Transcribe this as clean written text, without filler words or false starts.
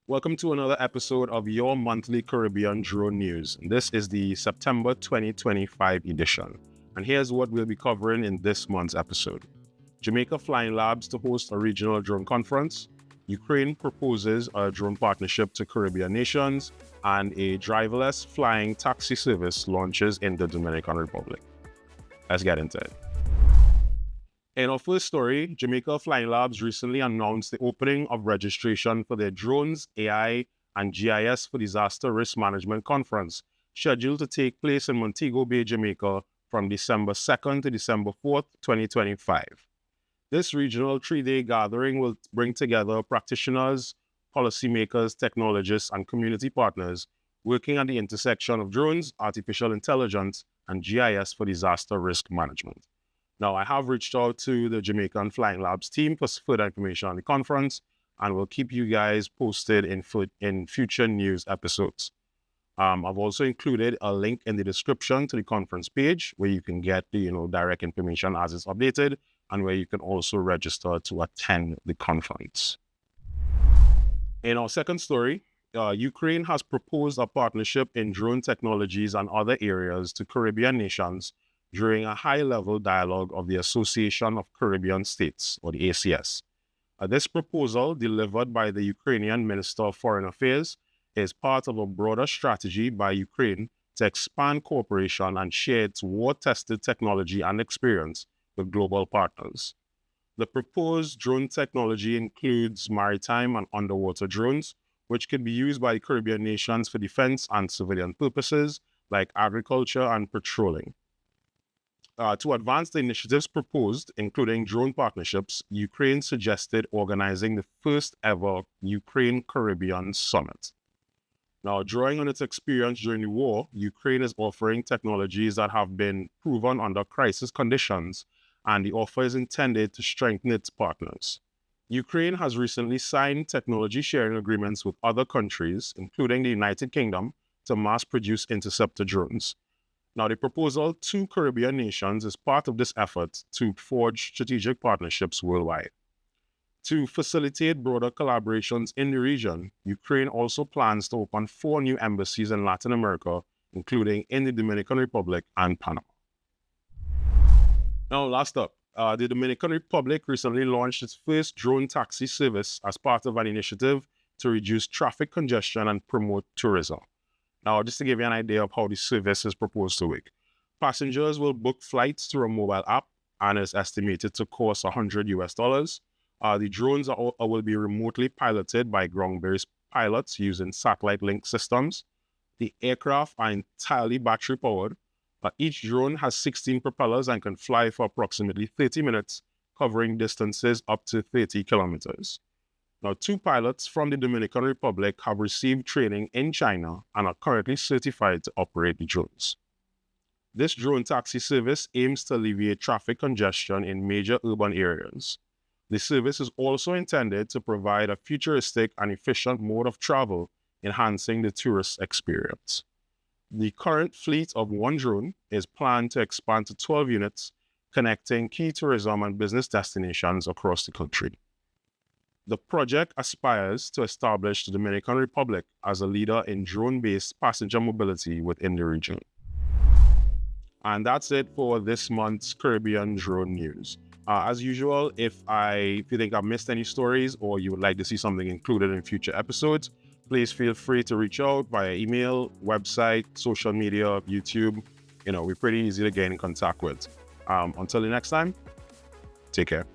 Welcome to another episode of your monthly Caribbean Drone News. This is the September 2025 edition. And here's what we'll be covering in this month's episode. Jamaica Flying Labs to host a regional drone conference. Ukraine proposes a drone partnership to Caribbean nations. And a driverless flying taxi service launches in the Dominican Republic. Let's get into it. In our first story, Jamaica Flying Labs recently announced the opening of registration for their Drones, AI, and GIS for Disaster Risk Management Conference, scheduled to take place in Montego Bay, Jamaica from December 2nd to December 4th, 2025. This regional three-day gathering will bring together practitioners, policymakers, technologists, and community partners working at the intersection of drones, artificial intelligence, and GIS for disaster risk management. Now, I have reached out to the Jamaican Flying Labs team for further information on the conference, and we'll keep you guys posted in future news episodes. I've also included a link in the description to the conference page where you can get the direct information as it's updated, and where you can also register to attend the conference. In our second story, Ukraine has proposed a partnership in drone technologies and other areas to Caribbean nations during a high-level dialogue of the Association of Caribbean States, or the ACS. This proposal, delivered by the Ukrainian Minister of Foreign Affairs, is part of a broader strategy by Ukraine to expand cooperation and share its war-tested technology and experience with global partners. The proposed drone technology includes maritime and underwater drones, which can be used by Caribbean nations for defense and civilian purposes, like agriculture and patrolling. To advance the initiatives proposed, including drone partnerships, Ukraine suggested organizing the first ever Ukraine-Caribbean Summit. Now, drawing on its experience during the war, Ukraine is offering technologies that have been proven under crisis conditions, and the offer is intended to strengthen its partners. Ukraine has recently signed technology sharing agreements with other countries, including the United Kingdom, to mass-produce interceptor drones. Now, the proposal to Caribbean nations is part of this effort to forge strategic partnerships worldwide. To facilitate broader collaborations in the region, Ukraine also plans to open 4 new embassies in Latin America, including in the Dominican Republic and Panama. Now, last up, the Dominican Republic recently launched its first drone taxi service as part of an initiative to reduce traffic congestion and promote tourism. Now, just to give you an idea of how the service is proposed to work, passengers will book flights through a mobile app and is estimated to cost $100. The drones will be remotely piloted by ground-based pilots using satellite link systems. The aircraft are entirely battery powered. Each drone has 16 propellers and can fly for approximately 30 minutes, covering distances up to 30 kilometers. Now, 2 pilots from the Dominican Republic have received training in China and are currently certified to operate the drones. This drone taxi service aims to alleviate traffic congestion in major urban areas. The service is also intended to provide a futuristic and efficient mode of travel, enhancing the tourist experience. The current fleet of 1 drone is planned to expand to 12 units, connecting key tourism and business destinations across the country. The project aspires to establish the Dominican Republic as a leader in drone-based passenger mobility within the region. And that's it for this month's Caribbean Drone News. As usual, if you think I've missed any stories or you would like to see something included in future episodes, please feel free to reach out via email, website, social media, YouTube. We're pretty easy to get in contact with. Until the next time, take care.